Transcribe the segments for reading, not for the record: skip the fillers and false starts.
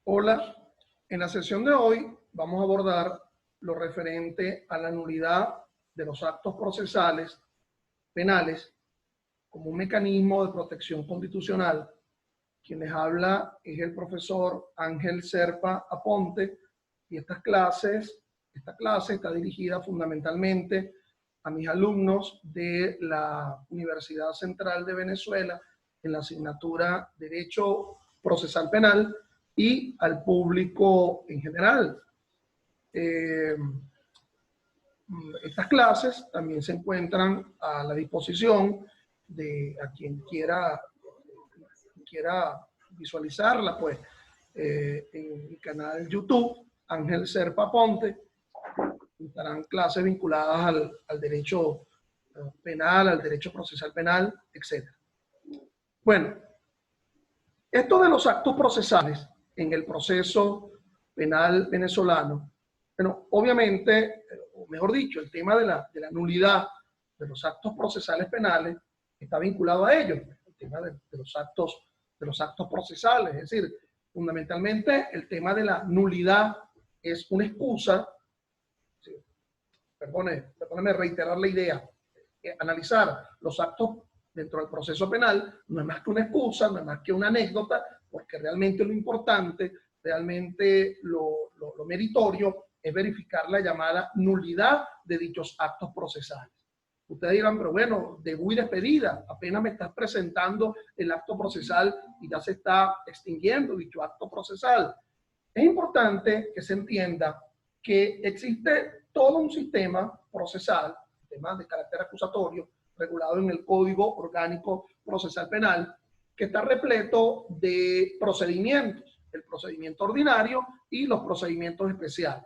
Hola, en la sesión de hoy vamos a abordar lo referente a la nulidad de los actos procesales penales como un mecanismo de protección constitucional. Quien les habla es el profesor Ángel Serpa Aponte y esta clase está dirigida fundamentalmente a mis alumnos de la Universidad Central de Venezuela en la asignatura Derecho Procesal Penal y al público en general. Estas clases también se encuentran a la disposición de a quien quiera visualizarla, pues, en mi canal YouTube, Ángel Serpa Ponte. Estarán clases vinculadas al derecho penal, al derecho procesal penal, etc. Bueno, esto de los actos procesales en el proceso penal venezolano, bueno, obviamente, o mejor dicho, el tema de la nulidad de los actos procesales penales está vinculado a ello, el tema de los actos procesales, es decir, fundamentalmente el tema de la nulidad es una excusa, perdóneme reiterar la idea, analizar los actos dentro del proceso penal no es más que una excusa, no es más que una anécdota, porque realmente lo importante, realmente lo meritorio es verificar la llamada nulidad de dichos actos procesales. Ustedes dirán, pero bueno, debut y despedida, apenas me estás presentando el acto procesal y ya se está extinguiendo dicho acto procesal. Es importante que se entienda que existe todo un sistema procesal, sistema de carácter acusatorio, regulado en el Código Orgánico Procesal Penal, que está repleto de procedimientos, el procedimiento ordinario y los procedimientos especiales.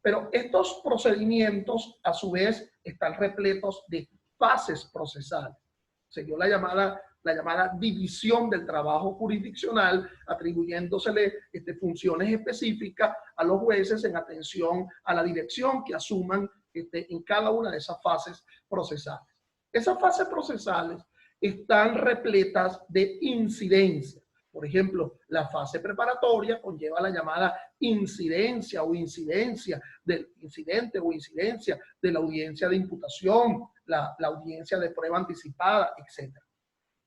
Pero estos procedimientos, a su vez, están repletos de fases procesales. Se dio la llamada división del trabajo jurisdiccional, atribuyéndosele funciones específicas a los jueces en atención a la dirección que asuman en cada una de esas fases procesales. Esas fases procesales están repletas de incidencias. Por ejemplo, la fase preparatoria conlleva la llamada incidencia o incidencia del incidente o incidencia de la audiencia de imputación, la audiencia de prueba anticipada, etc.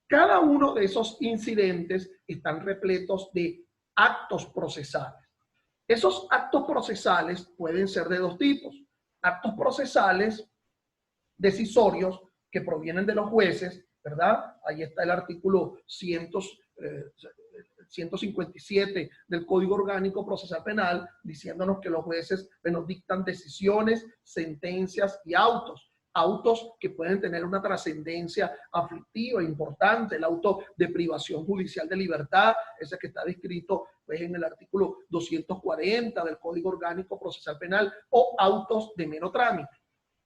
Cada uno de esos incidentes están repletos de actos procesales. Esos actos procesales pueden ser de dos tipos. Actos procesales decisorios que provienen de los jueces, ¿verdad? Ahí está el artículo 157 del Código Orgánico Procesal Penal, diciéndonos que los jueces nos dictan decisiones, sentencias y autos que pueden tener una trascendencia aflictiva importante, el auto de privación judicial de libertad, ese que está descrito pues, en el artículo 240 del Código Orgánico Procesal Penal, o autos de mero trámite.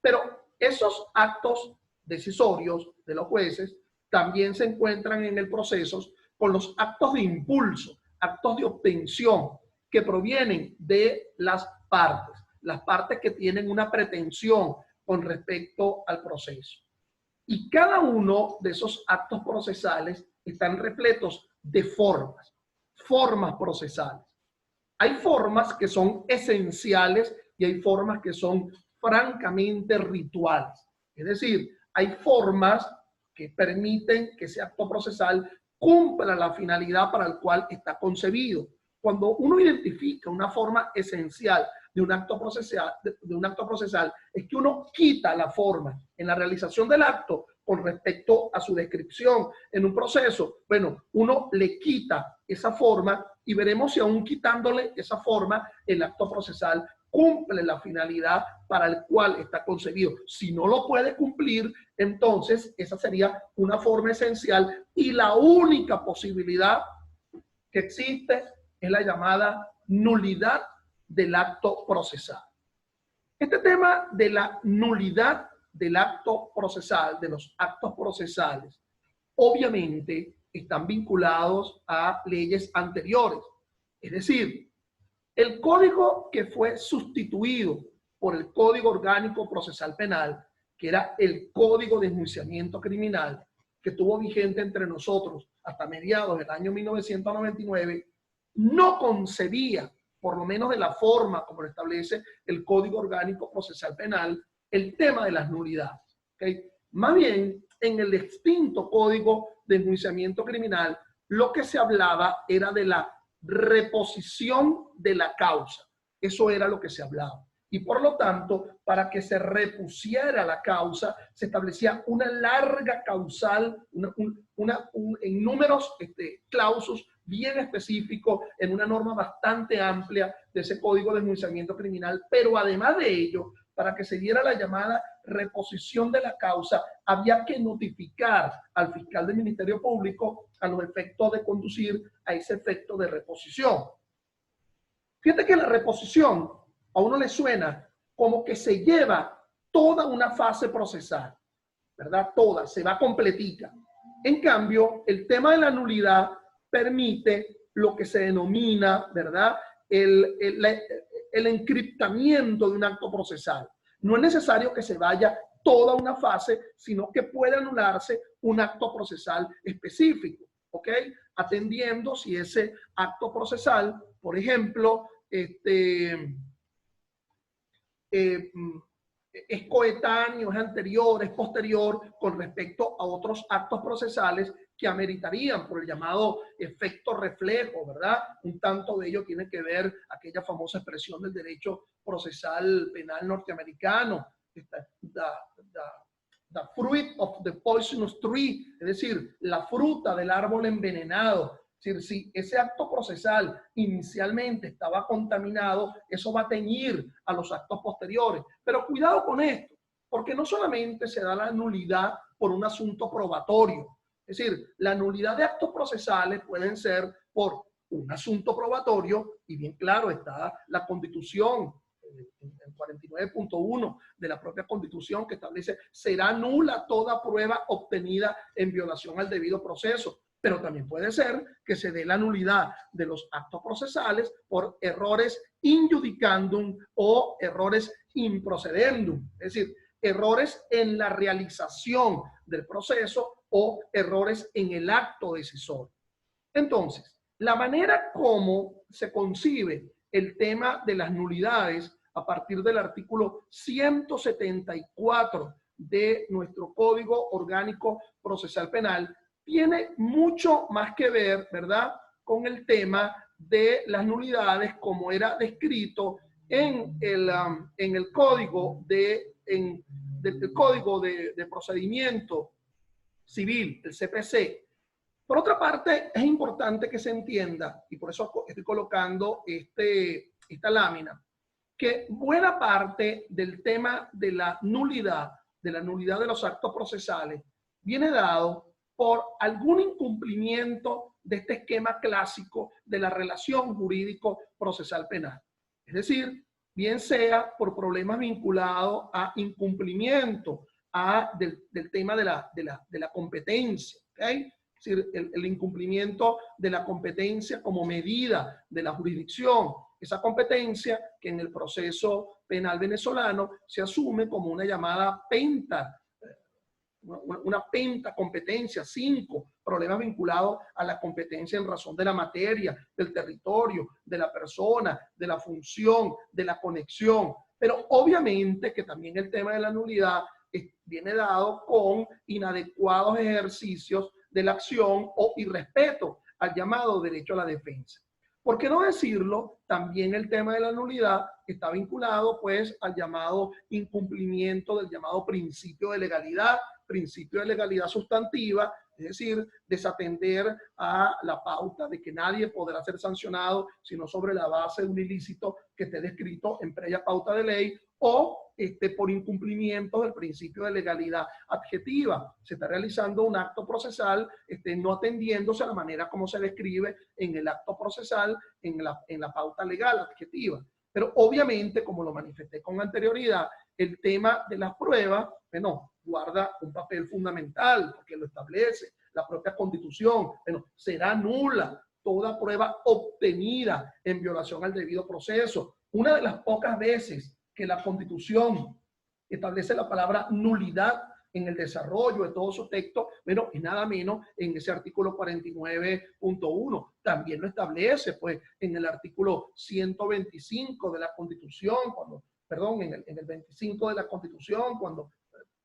Pero esos actos decisorios de los jueces también se encuentran en el proceso con los actos de impulso, actos de obtención que provienen de las partes que tienen una pretensión con respecto al proceso. Y cada uno de esos actos procesales están repletos de formas procesales. Hay formas que son esenciales y hay formas que son francamente rituales. Es decir, hay formas que permiten que ese acto procesal cumpla la finalidad para la cual está concebido. Cuando uno identifica una forma esencial de un acto procesal, es que uno quita la forma en la realización del acto con respecto a su descripción en un proceso. Bueno, uno le quita esa forma y veremos si aún quitándole esa forma, el acto procesal cumple la finalidad para el cual está concebido. Si no lo puede cumplir, entonces esa sería una forma esencial y la única posibilidad que existe es la llamada nulidad del acto procesal. Este tema de la nulidad del acto procesal, de los actos procesales, obviamente están vinculados a leyes anteriores. Es decir, el código que fue sustituido por el Código Orgánico Procesal Penal, que era el Código de Enjuiciamiento Criminal, que estuvo vigente entre nosotros hasta mediados del año 1999, no concebía, por lo menos de la forma como lo establece el Código Orgánico Procesal Penal, el tema de las nulidades. ¿Okay? Más bien, en el extinto Código de Enjuiciamiento Criminal, lo que se hablaba era de la reposición de la causa. Eso era lo que se hablaba. Y por lo tanto, para que se repusiera la causa, se establecía una larga causal, en números clausos bien específicos, en una norma bastante amplia de ese Código de Enjuiciamiento Criminal. Pero además de ello, para que se diera la llamada reposición de la causa, había que notificar al fiscal del Ministerio Público a los efectos de conducir a ese efecto de reposición. Fíjate que la reposición a uno le suena como que se lleva toda una fase procesal, ¿verdad? Toda, se va completica. En cambio, el tema de la nulidad permite lo que se denomina, ¿verdad? El encriptamiento de un acto procesal. No es necesario que se vaya toda una fase, sino que puede anularse un acto procesal específico, ¿ok? Atendiendo si ese acto procesal, por ejemplo, es coetáneo, es anterior, es posterior con respecto a otros actos procesales que ameritarían por el llamado efecto reflejo, ¿verdad? Un tanto de ello tiene que ver aquella famosa expresión del derecho procesal penal norteamericano, the fruit of the poisonous tree, es decir, la fruta del árbol envenenado. Es decir, si ese acto procesal inicialmente estaba contaminado, eso va a teñir a los actos posteriores. Pero cuidado con esto, porque no solamente se da la nulidad por un asunto probatorio. Es decir, la nulidad de actos procesales pueden ser por un asunto probatorio, y bien claro está la Constitución, el 49.1 de la propia Constitución, que establece será nula toda prueba obtenida en violación al debido proceso. Pero también puede ser que se dé la nulidad de los actos procesales por errores in judicandum o errores in procedendum, es decir, errores en la realización del proceso o errores en el acto decisorio. Entonces, la manera como se concibe el tema de las nulidades a partir del artículo 174 de nuestro Código Orgánico Procesal Penal tiene mucho más que ver, ¿verdad?, con el tema de las nulidades como era descrito en el Código del Código de Procedimiento Civil, el CPC. Por otra parte, es importante que se entienda, y por eso estoy colocando esta lámina, que buena parte del tema de la nulidad de los actos procesales, viene dado por algún incumplimiento de este esquema clásico de la relación jurídico-procesal penal. Es decir, bien sea por problemas vinculados a incumplimiento del tema de la competencia, ¿okay? Es decir, el incumplimiento de la competencia como medida de la jurisdicción, esa competencia que en el proceso penal venezolano se asume como una llamada penta, una penta competencia, 5 problemas vinculados a la competencia en razón de la materia, del territorio, de la persona, de la función, de la conexión. Pero obviamente que también el tema de la nulidad viene dado con inadecuados ejercicios de la acción o irrespeto al llamado derecho a la defensa. ¿Por qué no decirlo? También el tema de la nulidad está vinculado pues al llamado incumplimiento del llamado principio de legalidad sustantiva, es decir, desatender a la pauta de que nadie podrá ser sancionado sino sobre la base de un ilícito que esté descrito en previa pauta de ley, o por incumplimiento del principio de legalidad adjetiva. Se está realizando un acto procesal no atendiéndose a la manera como se describe en el acto procesal, en la pauta legal adjetiva. Pero obviamente, como lo manifesté con anterioridad, el tema de las pruebas, bueno, guarda un papel fundamental porque lo establece la propia Constitución. Bueno, será nula toda prueba obtenida en violación al debido proceso. Una de las pocas veces que la Constitución establece la palabra nulidad en el desarrollo de todo su texto, bueno, y nada menos en ese artículo 49.1. También lo establece, pues, en el artículo 125 de la Constitución, en el 25 de la Constitución,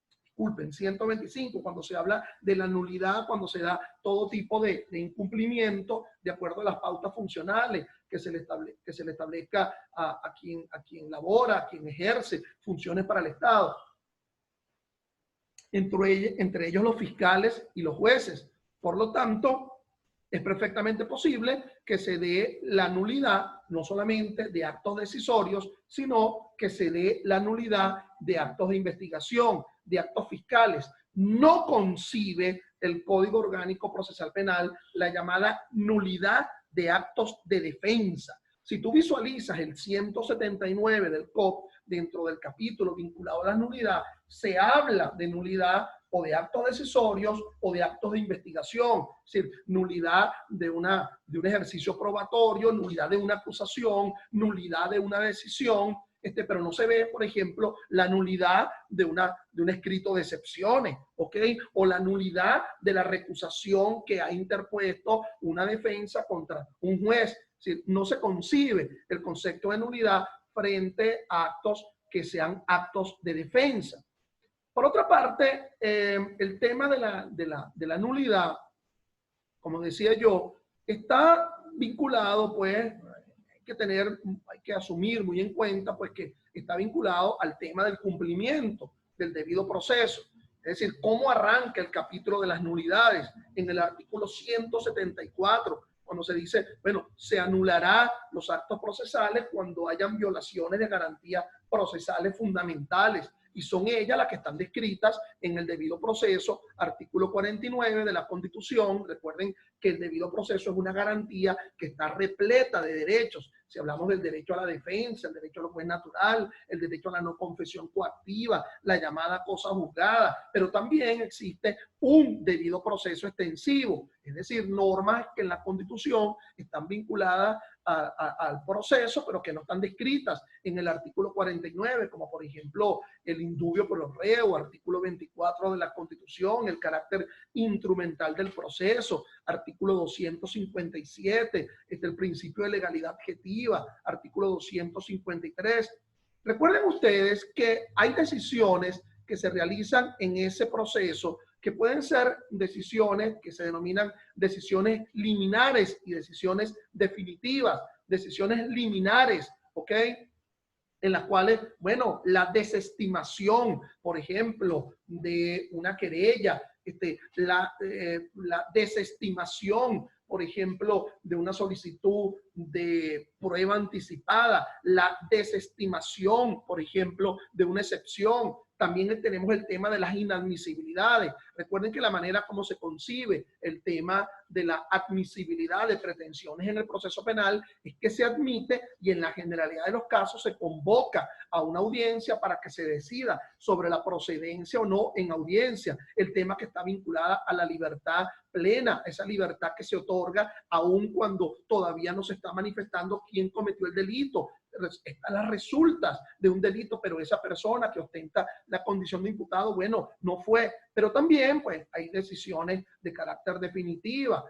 disculpen, 125, cuando se habla de la nulidad, cuando se da todo tipo de incumplimiento de acuerdo a las pautas funcionales que se le establezca a quien labora, a quien ejerce funciones para el Estado. Entre ellos los fiscales y los jueces. Por lo tanto, es perfectamente posible que se dé la nulidad no solamente de actos decisorios, sino que se dé la nulidad de actos de investigación, de actos fiscales. No concibe el Código Orgánico Procesal Penal la llamada nulidad de actos de defensa. Si tú visualizas el 179 del COP, dentro del capítulo vinculado a la nulidad, se habla de nulidad o de actos decisorios o de actos de investigación, es decir, nulidad de un ejercicio probatorio, nulidad de una acusación, nulidad de una decisión, pero no se ve, por ejemplo, la nulidad de un escrito de excepciones, ¿ok? O la nulidad de la recusación que ha interpuesto una defensa contra un juez. Es decir, no se concibe el concepto de nulidad frente a actos que sean actos de defensa. Por otra parte, el tema de la nulidad, como decía yo, está vinculado, pues, hay que asumir muy en cuenta, pues, que está vinculado al tema del cumplimiento del debido proceso. Es decir, cómo arranca el capítulo de las nulidades en el artículo 174, cuando se dice, bueno, se anulará los actos procesales cuando hayan violaciones de garantías procesales fundamentales, y son ellas las que están descritas en el debido proceso, artículo 49 de la Constitución. Recuerden que el debido proceso es una garantía que está repleta de derechos. Si hablamos del derecho a la defensa, el derecho a lo juez natural, el derecho a la no confesión coactiva, la llamada cosa juzgada, pero también existe un debido proceso extensivo, es decir, normas que en la Constitución están vinculadas al proceso, pero que no están descritas en el artículo 49, como por ejemplo el indubio por los reos, artículo 24 de la Constitución, el carácter instrumental del proceso, artículo 257, el principio de legalidad objetiva, artículo 253. Recuerden ustedes que hay decisiones que se realizan en ese proceso que pueden ser decisiones que se denominan decisiones liminares y decisiones definitivas. Decisiones liminares, ¿ok? En las cuales, bueno, la desestimación, por ejemplo, de una querella, la desestimación, por ejemplo, de una solicitud de prueba anticipada, la desestimación, por ejemplo, de una excepción. También tenemos el tema de las inadmisibilidades. Recuerden que la manera como se concibe el tema de la admisibilidad de pretensiones en el proceso penal es que se admite y en la generalidad de los casos se convoca a una audiencia para que se decida sobre la procedencia o no en audiencia. El tema que está vinculada a la libertad plena, esa libertad que se otorga aun cuando todavía no se está manifestando quién cometió el delito. Están las resultas de un delito, pero esa persona que ostenta la condición de imputado, bueno, no fue. Pero también, pues, hay decisiones de carácter definitiva.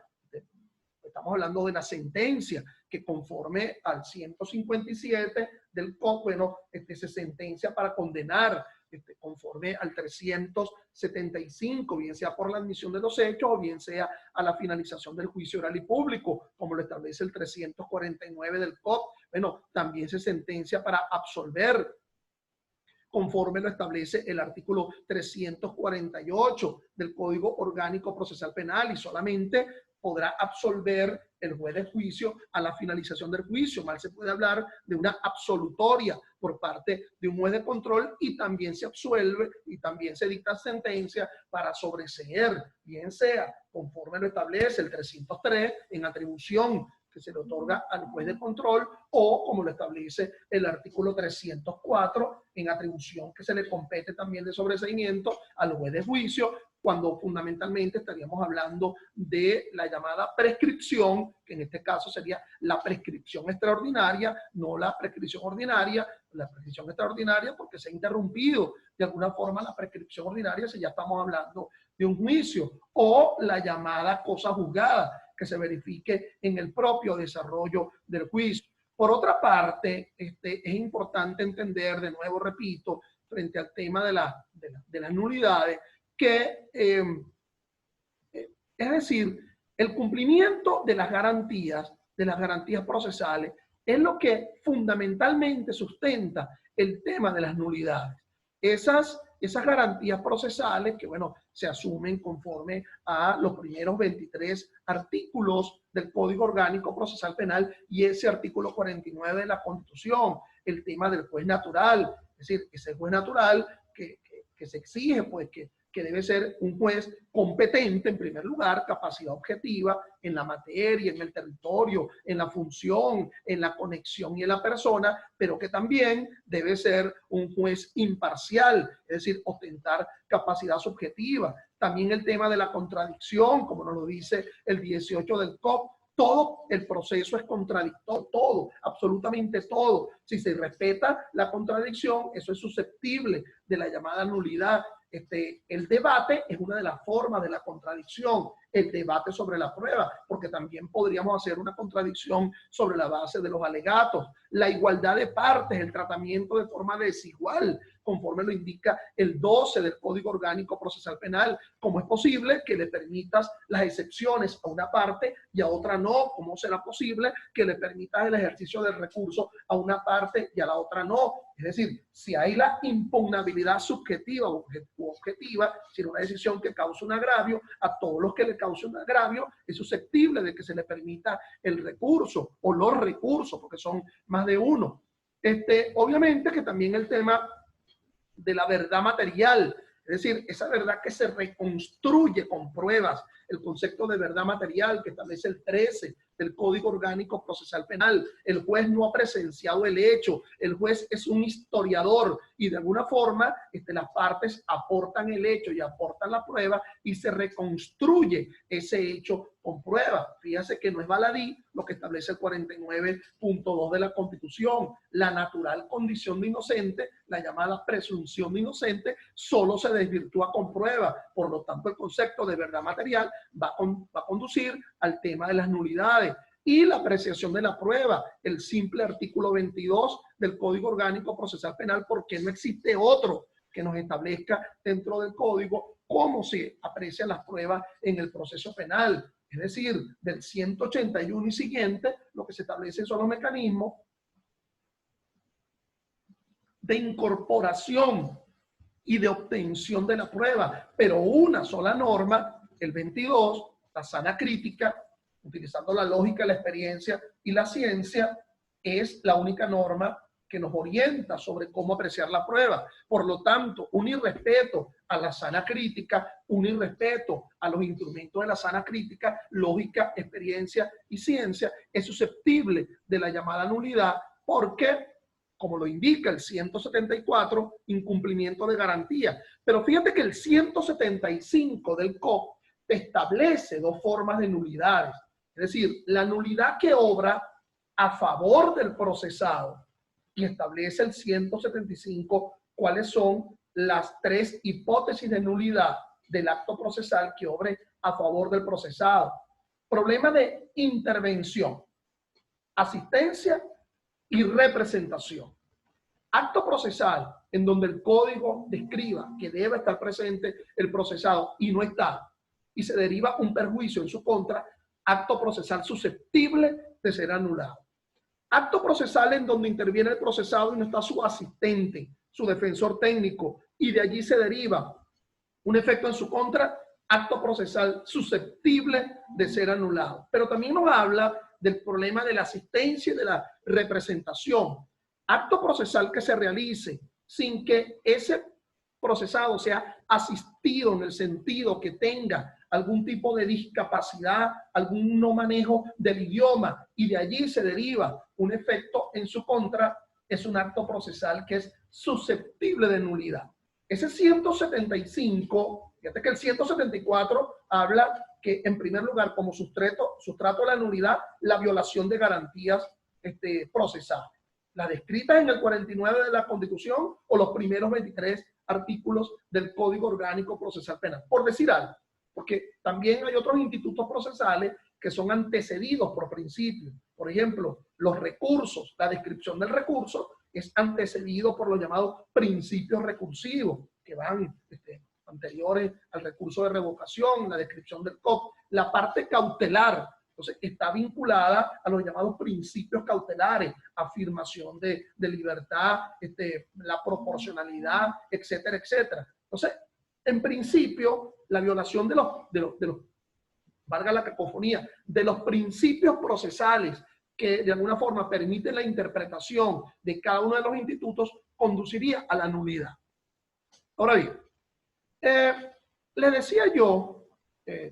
Estamos hablando de la sentencia, que conforme al 157 del COP, bueno, se sentencia para condenar, conforme al 375, bien sea por la admisión de los hechos o bien sea a la finalización del juicio oral y público, como lo establece el 349 del COP. Bueno, también se sentencia para absolver, conforme lo establece el artículo 348 del Código Orgánico Procesal Penal, y solamente podrá absolver el juez de juicio a la finalización del juicio. Mal se puede hablar de una absolutoria por parte de un juez de control, y también se absuelve y también se dicta sentencia para sobreseer, bien sea conforme lo establece el 303 en atribución que se le otorga al juez de control, o como lo establece el artículo 304 en atribución que se le compete también de sobreseimiento al juez de juicio, cuando fundamentalmente estaríamos hablando de la llamada prescripción, que en este caso sería la prescripción extraordinaria, no la prescripción ordinaria. La prescripción extraordinaria porque se ha interrumpido de alguna forma la prescripción ordinaria si ya estamos hablando de un juicio, o la llamada cosa juzgada, que se verifique en el propio desarrollo del juicio. Por otra parte, es importante entender, de nuevo repito, frente al tema de las nulidades, que, es decir, el cumplimiento de las garantías procesales, es lo que fundamentalmente sustenta el tema de las nulidades. Esas garantías procesales que, bueno, se asumen conforme a los primeros 23 artículos del Código Orgánico Procesal Penal y ese artículo 49 de la Constitución, el tema del juez natural, es decir, ese juez natural que se exige, pues, que debe ser un juez competente, en primer lugar, capacidad objetiva en la materia, en el territorio, en la función, en la conexión y en la persona, pero que también debe ser un juez imparcial, es decir, ostentar capacidad subjetiva. También el tema de la contradicción, como nos lo dice el 18 del COP, todo el proceso es contradictorio, todo, absolutamente todo. Si se respeta la contradicción, eso es susceptible de la llamada nulidad. El debate es una de las formas de la contradicción, el debate sobre la prueba, porque también podríamos hacer una contradicción sobre la base de los alegatos, la igualdad de partes, el tratamiento de forma desigual, conforme lo indica el 12 del Código Orgánico Procesal Penal. ¿Cómo es posible que le permitas las excepciones a una parte y a otra no? ¿Cómo será posible que le permitas el ejercicio del recurso a una parte y a la otra no? Es decir, si hay la impugnabilidad subjetiva o objetiva, si una decisión que causa un agravio, a todos los que le cause un agravio es susceptible de que se le permita el recurso o los recursos, porque son más de uno. Obviamente que también el tema de la verdad material, es decir, esa verdad que se reconstruye con pruebas, el concepto de verdad material que establece el 13 del Código Orgánico Procesal Penal. El juez no ha presenciado el hecho, el juez es un historiador y de alguna forma las partes aportan el hecho y aportan la prueba y se reconstruye ese hecho con prueba. Fíjese que no es baladí lo que establece el 49.2 de la Constitución. La natural condición de inocente, la llamada presunción de inocente, solo se desvirtúa con prueba. Por lo tanto, el concepto de verdad material va a conducir al tema de las nulidades. Y la apreciación de la prueba, el simple artículo 22 del Código Orgánico Procesal Penal, porque no existe otro que nos establezca dentro del Código cómo se aprecian las pruebas en el proceso penal. Es decir, del 181 y siguiente, lo que se establecen son los mecanismos de incorporación y de obtención de la prueba, pero una sola norma, el 22, la sana crítica, utilizando la lógica, la experiencia y la ciencia, es la única norma que nos orienta sobre cómo apreciar la prueba. Por lo tanto, un irrespeto a la sana crítica, un irrespeto a los instrumentos de la sana crítica, lógica, experiencia y ciencia, es susceptible de la llamada nulidad porque, como lo indica el 174, incumplimiento de garantía. Pero fíjate que el 175 del COP establece dos formas de nulidades. Es decir, la nulidad que obra a favor del procesado, y establece el 175 cuáles son las tres hipótesis de nulidad del acto procesal que obre a favor del procesado. Problema de intervención, asistencia y representación. Acto procesal en donde el código describa que debe estar presente el procesado y no está, y se deriva un perjuicio en su contra, acto procesal susceptible de ser anulado. Acto procesal en donde interviene el procesado y no está su asistente, su defensor técnico, y de allí se deriva un efecto en su contra, acto procesal susceptible de ser anulado. Pero también nos habla del problema de la asistencia y de la representación. Acto procesal que se realice sin que ese procesado sea asistido en el sentido que tenga algún tipo de discapacidad, algún no manejo del idioma, y de allí se deriva un efecto en su contra, es un acto procesal que es susceptible de nulidad. Ese 175, fíjate que el 174 habla que, en primer lugar, como sustrato de la nulidad, la violación de garantías procesales. Las descritas en el 49 de la Constitución o los primeros 23 artículos del Código Orgánico Procesal Penal. Por decir algo, porque también hay otros institutos procesales que son antecedidos por principios. Por ejemplo, los recursos, la descripción del recurso es antecedido por los llamados principios recursivos, que van anteriores al recurso de revocación, la descripción del COP. La parte cautelar, entonces, está vinculada a los llamados principios cautelares, afirmación de libertad, la proporcionalidad, etcétera, etcétera. Entonces, en principio, la violación de los valga la cacofonía, de los principios procesales que de alguna forma permiten la interpretación de cada uno de los institutos, conduciría a la nulidad. Ahora bien, les decía yo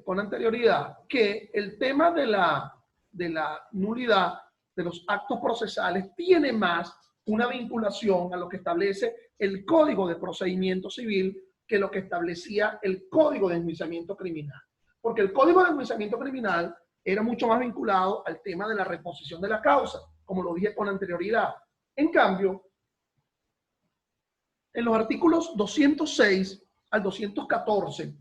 con anterioridad que el tema de la nulidad de los actos procesales tiene más una vinculación a lo que establece el Código de Procedimiento Civil que lo que establecía el Código de Enjuiciamiento Criminal. Porque el Código de Enjuiciamiento Criminal era mucho más vinculado al tema de la reposición de la causa, como lo dije con anterioridad. En cambio, en los artículos 206 al 214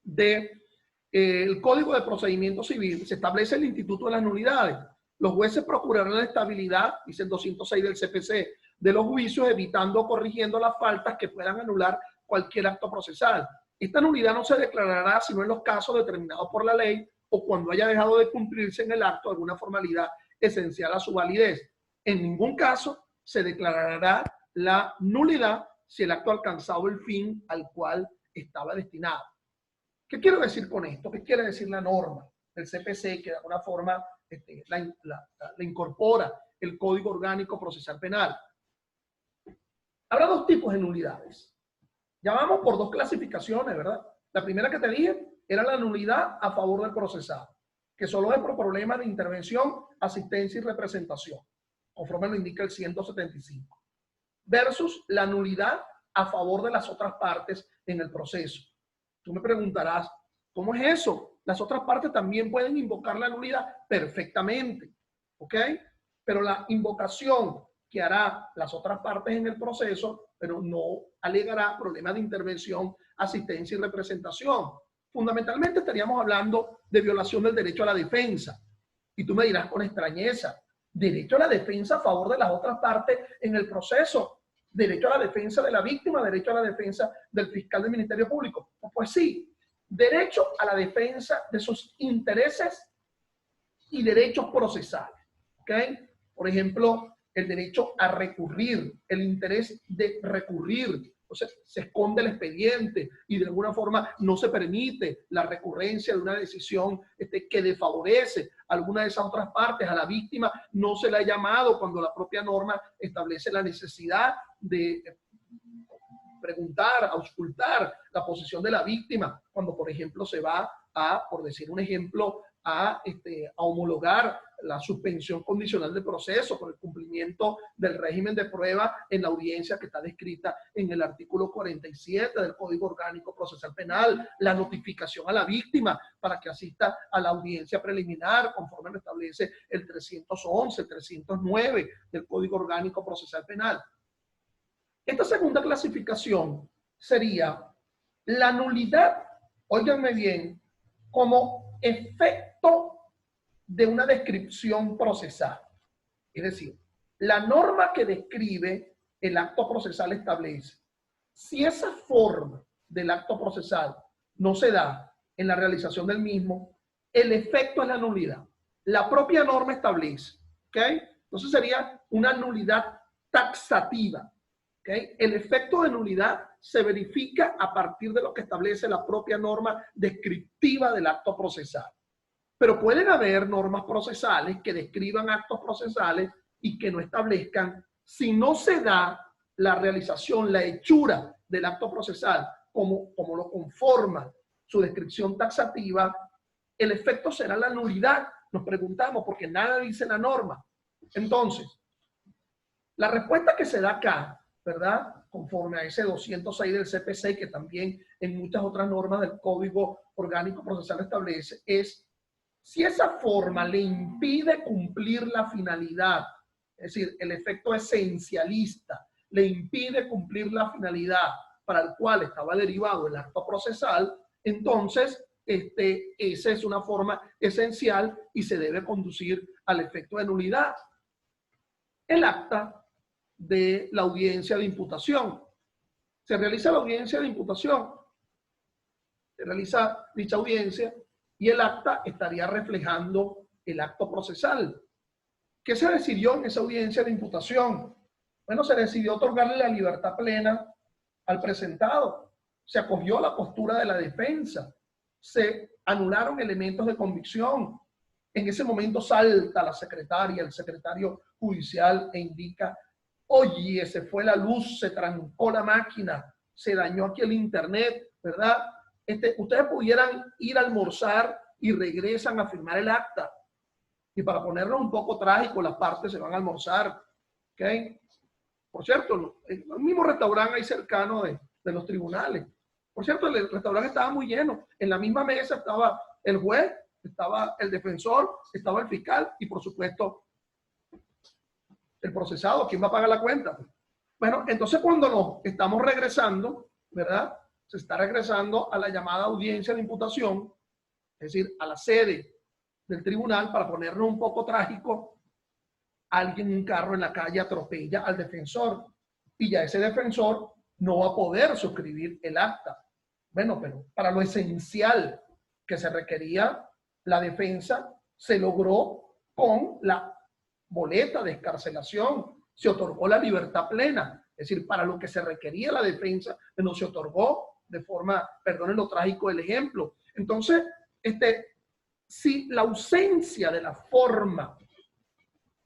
del Código de Procedimiento Civil se establece el Instituto de las Nulidades. Los jueces procurarán la estabilidad, dice el 206 del CPC, de los juicios, evitando o corrigiendo las faltas que puedan anular cualquier acto procesal. Esta nulidad no se declarará sino en los casos determinados por la ley o cuando haya dejado de cumplirse en el acto alguna formalidad esencial a su validez. En ningún caso se declarará la nulidad si el acto ha alcanzado el fin al cual estaba destinado. ¿Qué quiero decir con esto? ¿Qué quiere decir la norma del CPC que de alguna forma la incorpora el Código Orgánico Procesal Penal? Habrá dos tipos de nulidades. Ya vamos por dos clasificaciones, ¿verdad? La primera que te dije era la nulidad a favor del procesado, que solo es por problemas de intervención, asistencia y representación, conforme lo indica el 175. Versus la nulidad a favor de las otras partes en el proceso. Tú me preguntarás, ¿cómo es eso? Las otras partes también pueden invocar la nulidad perfectamente, ¿ok? Pero la invocación que hará las otras partes en el proceso, pero no alegará problemas de intervención, asistencia y representación. Fundamentalmente estaríamos hablando de violación del derecho a la defensa. Y tú me dirás con extrañeza, derecho a la defensa a favor de las otras partes en el proceso, derecho a la defensa de la víctima, derecho a la defensa del fiscal del Ministerio Público. Pues sí, derecho a la defensa de sus intereses y derechos procesales. ¿Ok? Por ejemplo, el derecho a recurrir, el interés de recurrir. Entonces, se esconde el expediente y de alguna forma no se permite la recurrencia de una decisión que desfavorece a alguna de esas otras partes. A la víctima no se le ha llamado cuando la propia norma establece la necesidad de preguntar, auscultar la posición de la víctima, cuando por ejemplo se va a, por decir un ejemplo, a homologar la suspensión condicional del proceso por el cumplimiento del régimen de prueba en la audiencia que está descrita en el artículo 47 del Código Orgánico Procesal Penal, la notificación a la víctima para que asista a la audiencia preliminar conforme lo establece el 311, el 309 del Código Orgánico Procesal Penal. Esta segunda clasificación sería la nulidad, óiganme bien, como efecto de una descripción procesal. Es decir, la norma que describe el acto procesal establece, si esa forma del acto procesal no se da en la realización del mismo, el efecto es la nulidad. La propia norma establece, ¿ok? Entonces sería una nulidad taxativa. ¿Okay? El efecto de nulidad se verifica a partir de lo que establece la propia norma descriptiva del acto procesal. Pero pueden haber normas procesales que describan actos procesales y que no establezcan, si no se da la realización, la hechura del acto procesal, como lo conforma su descripción taxativa, el efecto será la nulidad. Nos preguntamos, porque nada dice la norma. Entonces, la respuesta que se da acá, ¿verdad? conforme a ese 206 del CPC, que también en muchas otras normas del Código Orgánico Procesal establece, es si esa forma le impide cumplir la finalidad, es decir, el efecto esencialista, le impide cumplir la finalidad para el cual estaba derivado el acto procesal, entonces esa es una forma esencial y se debe conducir al efecto de nulidad. El acta de la audiencia de imputación. Se realiza la audiencia de imputación, se realiza dicha audiencia y el acta estaría reflejando el acto procesal. ¿Qué se decidió en esa audiencia de imputación? Bueno, se decidió otorgarle la libertad plena al presentado. Se acogió a la postura de la defensa. Se anularon elementos de convicción. En ese momento salta la secretaria, el secretario judicial e indica: oye, se fue la luz, se trancó la máquina, se dañó aquí el internet, ¿verdad? Ustedes pudieran ir a almorzar y regresan a firmar el acta. Y para ponerlo un poco trágico, las partes se van a almorzar, ¿ok? Por cierto, el mismo restaurante ahí cercano de los tribunales. Por cierto, el restaurante estaba muy lleno. En la misma mesa estaba el juez, estaba el defensor, estaba el fiscal y, por supuesto, el procesado. ¿Quién va a pagar la cuenta? Bueno, entonces cuando nos estamos regresando, ¿verdad? Se está regresando a la llamada audiencia de imputación, es decir, a la sede del tribunal. Para ponernos un poco trágico, alguien en un carro en la calle atropella al defensor y ya ese defensor no va a poder suscribir el acta. Bueno, pero para lo esencial que se requería la defensa, se logró con la boleta de excarcelación, se otorgó la libertad plena. Es decir, para lo que se requería la defensa, no se otorgó de forma, perdonen lo trágico del ejemplo. Entonces, si la ausencia de la forma,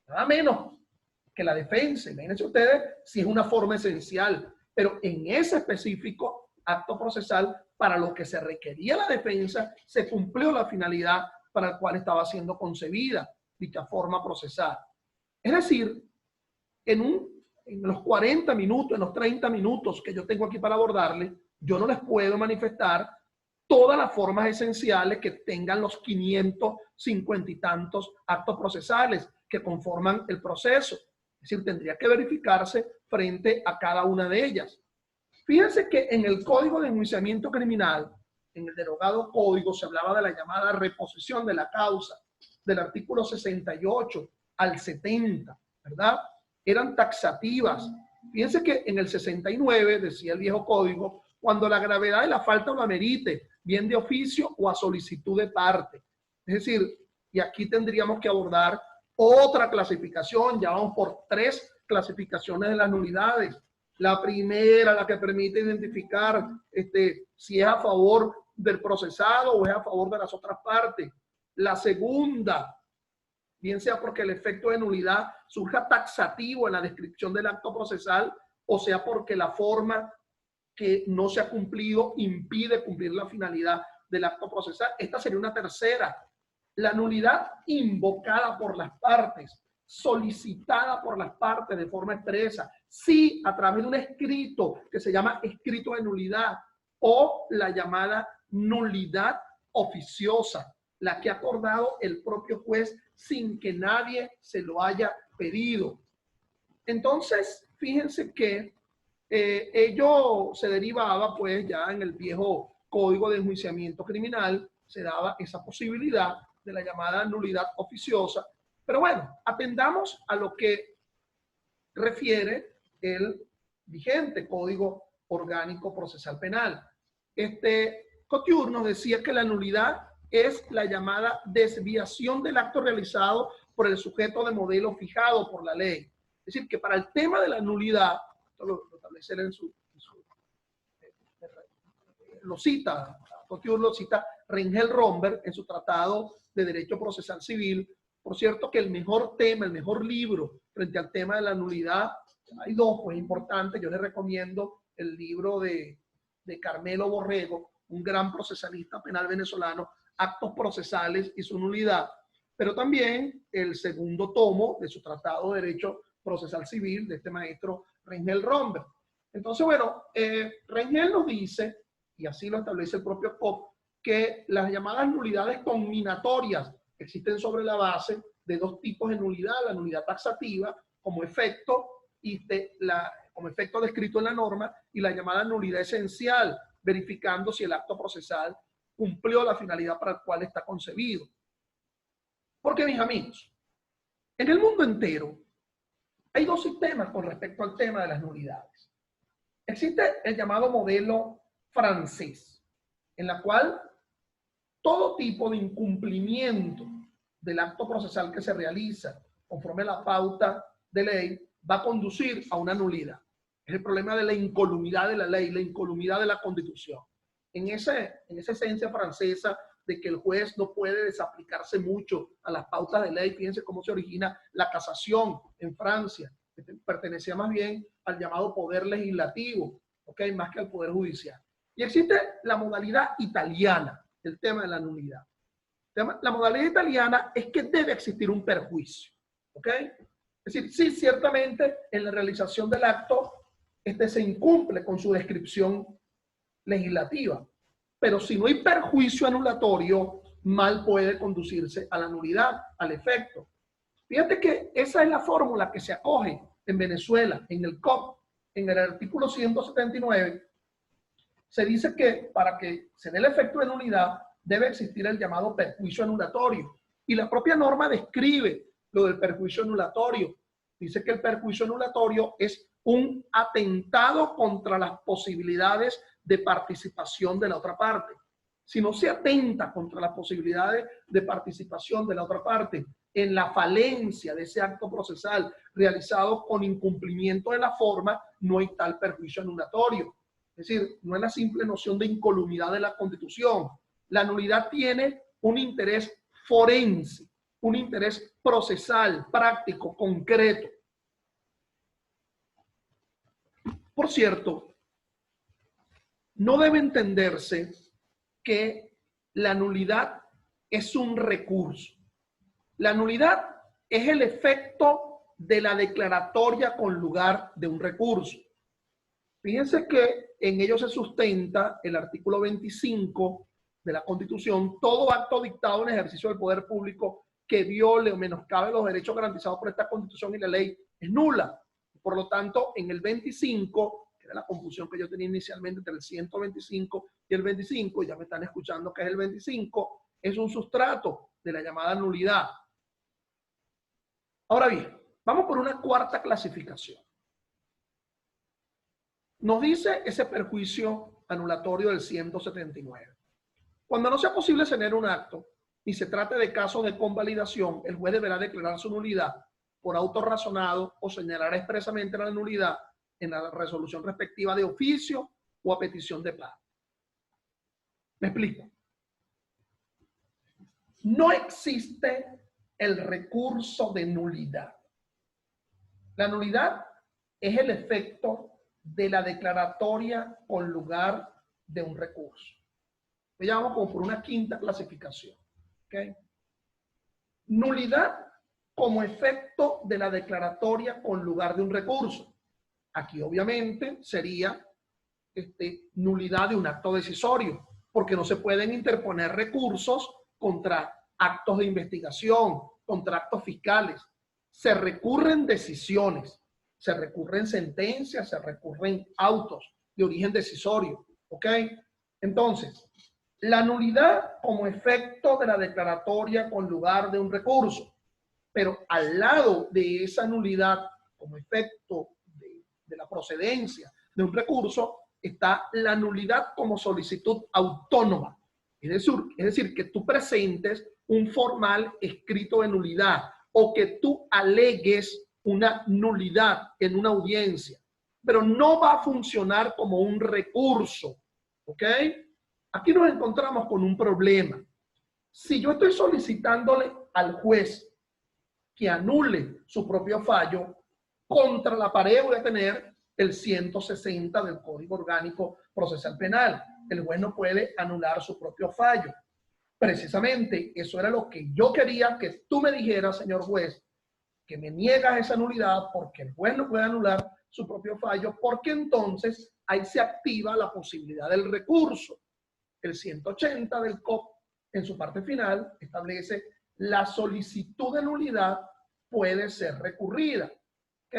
nada menos que la defensa, imagínense ustedes si es una forma esencial, pero en ese específico acto procesal, para lo que se requería la defensa, se cumplió la finalidad para la cual estaba siendo concebida dicha forma procesal. Es decir, en los 40 minutos, en los 30 minutos que yo tengo aquí para abordarle, yo no les puedo manifestar todas las formas esenciales que tengan los 550 y tantos actos procesales que conforman el proceso. Es decir, tendría que verificarse frente a cada una de ellas. Fíjense que en el Código de Enjuiciamiento Criminal, en el derogado código, se hablaba de la llamada reposición de la causa, del artículo 68 al 70, ¿verdad? Eran taxativas. Fíjense que en el 69, decía el viejo código, cuando la gravedad de la falta lo amerite, bien de oficio o a solicitud de parte. Es decir, y aquí tendríamos que abordar otra clasificación. Ya vamos por 3 clasificaciones de las nulidades. La primera, la que permite identificar si es a favor del procesado o es a favor de las otras partes. La segunda, bien sea porque el efecto de nulidad surja taxativo en la descripción del acto procesal, o sea porque la forma que no se ha cumplido impide cumplir la finalidad del acto procesal. Esta sería una tercera. La nulidad invocada por las partes, solicitada por las partes de forma expresa, sí, a través de un escrito que se llama escrito de nulidad, o la llamada nulidad oficiosa, la que ha acordado el propio juez sin que nadie se lo haya pedido. Entonces, fíjense que ello se derivaba, pues ya en el viejo Código de Enjuiciamiento Criminal, se daba esa posibilidad de la llamada nulidad oficiosa. Pero bueno, atendamos a lo que refiere el vigente Código Orgánico Procesal Penal. Couture nos decía que la nulidad es la llamada desviación del acto realizado por el sujeto de modelo fijado por la ley. Es decir, que para el tema de la nulidad, esto lo establece lo cita, Couture lo cita Rengel Romberg en su tratado de Derecho Procesal Civil. Por cierto que el mejor tema, el mejor libro frente al tema de la nulidad, hay 2 pues importantes. Yo les recomiendo el libro de Carmelo Borrego, un gran procesalista penal venezolano, Actos Procesales y su nulidad, pero también el segundo tomo de su tratado de Derecho Procesal Civil de este maestro Rengel Romberg. Entonces, bueno, Rengel nos dice, y así lo establece el propio COP, que las llamadas nulidades combinatorias existen sobre la base de dos tipos de nulidad: la nulidad taxativa como efecto como efecto descrito en la norma, y la llamada nulidad esencial, verificando si el acto procesal cumplió la finalidad para la cual está concebido. Porque, mis amigos, en el mundo entero hay dos sistemas con respecto al tema de las nulidades. Existe el llamado modelo francés, en la cual todo tipo de incumplimiento del acto procesal que se realiza conforme a la pauta de ley va a conducir a una nulidad. Es el problema de la incolumidad de la ley, la incolumidad de la Constitución. En esa esencia francesa de que el juez no puede desaplicarse mucho a las pautas de ley, fíjense cómo se origina la casación en Francia, que pertenecía más bien al llamado poder legislativo, ¿ok? Más que al poder judicial. Y existe la modalidad italiana, el tema de la nulidad. La modalidad italiana es que debe existir un perjuicio, ¿ok? Es decir, sí, ciertamente en la realización del acto se incumple con su descripción legislativa, pero si no hay perjuicio anulatorio, mal puede conducirse a la nulidad, al efecto. Fíjate que esa es la fórmula que se acoge en Venezuela, en el COP, en el artículo 179, se dice que para que se dé el efecto de nulidad debe existir el llamado perjuicio anulatorio. Y la propia norma describe lo del perjuicio anulatorio. Dice que el perjuicio anulatorio es un atentado contra las posibilidades de participación de la otra parte. Si no se atenta contra las posibilidades de participación de la otra parte en la falencia de ese acto procesal realizado con incumplimiento de la forma, no hay tal perjuicio anulatorio. Es decir, no es la simple noción de incolumidad de la Constitución. La nulidad tiene un interés forense, un interés procesal, práctico, concreto. Por cierto, no debe entenderse que la nulidad es un recurso. La nulidad es el efecto de la declaratoria con lugar de un recurso. Fíjense que en ello se sustenta el artículo 25 de la Constitución: todo acto dictado en ejercicio del poder público que viole o menoscabe los derechos garantizados por esta Constitución y la ley es nula. Por lo tanto, en el 25, que era la confusión que yo tenía inicialmente entre el 125 y el 25, ya me están escuchando que es el 25, es un sustrato de la llamada nulidad. Ahora bien, vamos por una cuarta clasificación. Nos dice ese perjuicio anulatorio del 179. Cuando no sea posible tener un acto y se trate de casos de convalidación, el juez deberá declarar su nulidad por auto razonado o señalar expresamente la nulidad en la resolución respectiva de oficio o a petición de parte. Me explico. No existe el recurso de nulidad. La nulidad es el efecto de la declaratoria con lugar de un recurso. Lo llamamos como por una quinta clasificación. ¿Okay? Nulidad como efecto de la declaratoria con lugar de un recurso. Aquí obviamente sería nulidad de un acto decisorio, porque no se pueden interponer recursos contra actos de investigación, contra actos fiscales. Se recurren decisiones, se recurren sentencias, se recurren autos de origen decisorio. ¿Ok? Entonces, la nulidad como efecto de la declaratoria con lugar de un recurso. Pero al lado de esa nulidad como efecto de la procedencia de un recurso, está la nulidad como solicitud autónoma. Es decir, que tú presentes un formal escrito de nulidad o que tú alegues una nulidad en una audiencia, pero no va a funcionar como un recurso. ¿Ok? Aquí nos encontramos con un problema. Si yo estoy solicitándole al juez que anule su propio fallo, contra la pared voy a tener el 160 del Código Orgánico Procesal Penal. El juez no puede anular su propio fallo. Precisamente eso era lo que yo quería que tú me dijeras, señor juez, que me niegas esa nulidad porque el juez no puede anular su propio fallo, porque entonces ahí se activa la posibilidad del recurso. El 180 del COP, en su parte final, establece la solicitud de nulidad puede ser recurrida, ¿ok?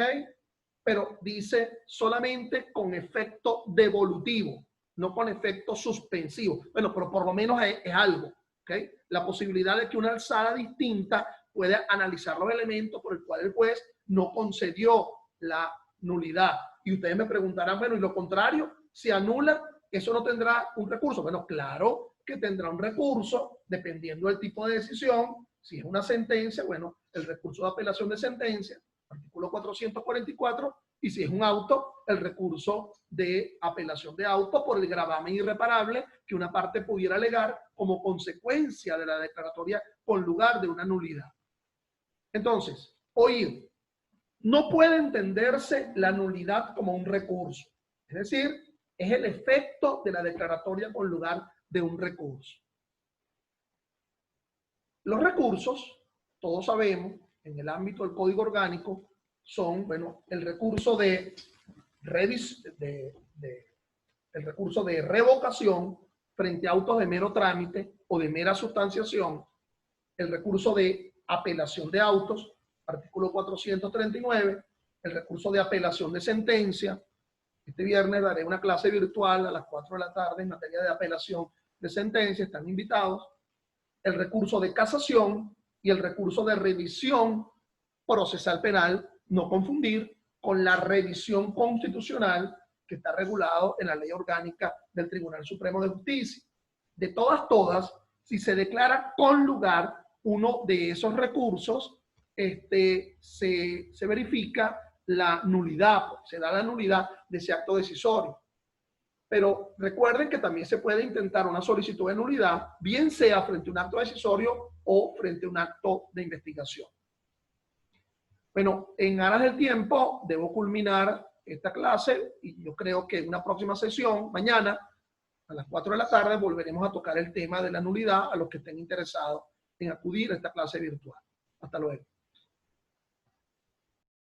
Pero dice solamente con efecto devolutivo, no con efecto suspensivo. Bueno, pero por lo menos es algo, ¿ok? La posibilidad de que una alzada distinta pueda analizar los elementos por el cual el juez no concedió la nulidad. Y ustedes me preguntarán, bueno, ¿y lo contrario? Si anula, ¿eso no tendrá un recurso? Bueno, claro que tendrá un recurso, dependiendo del tipo de decisión. Si es una sentencia, bueno, el recurso de apelación de sentencia, artículo 444, y si es un auto, el recurso de apelación de auto por el gravamen irreparable que una parte pudiera alegar como consecuencia de la declaratoria con lugar de una nulidad. Entonces, oído, no puede entenderse la nulidad como un recurso. Es decir, es el efecto de la declaratoria con lugar de un recurso. Los recursos, todos sabemos, en el ámbito del Código Orgánico, son, bueno, el recurso de revocación frente a autos de mero trámite o de mera sustanciación, el recurso de apelación de autos, artículo 439, el recurso de apelación de sentencia. Este viernes daré una clase virtual a las 4 de la tarde en materia de apelación de sentencia, están invitados. El recurso de casación y el recurso de revisión procesal penal, no confundir con la revisión constitucional que está regulado en la Ley Orgánica del Tribunal Supremo de Justicia. De todas, si se declara con lugar uno de esos recursos, se verifica la nulidad, se da la nulidad de ese acto decisorio. Pero recuerden que también se puede intentar una solicitud de nulidad, bien sea frente a un acto decisorio o frente a un acto de investigación. Bueno, en aras del tiempo, debo culminar esta clase y yo creo que en una próxima sesión, mañana, a las 4 de la tarde, volveremos a tocar el tema de la nulidad a los que estén interesados en acudir a esta clase virtual. Hasta luego.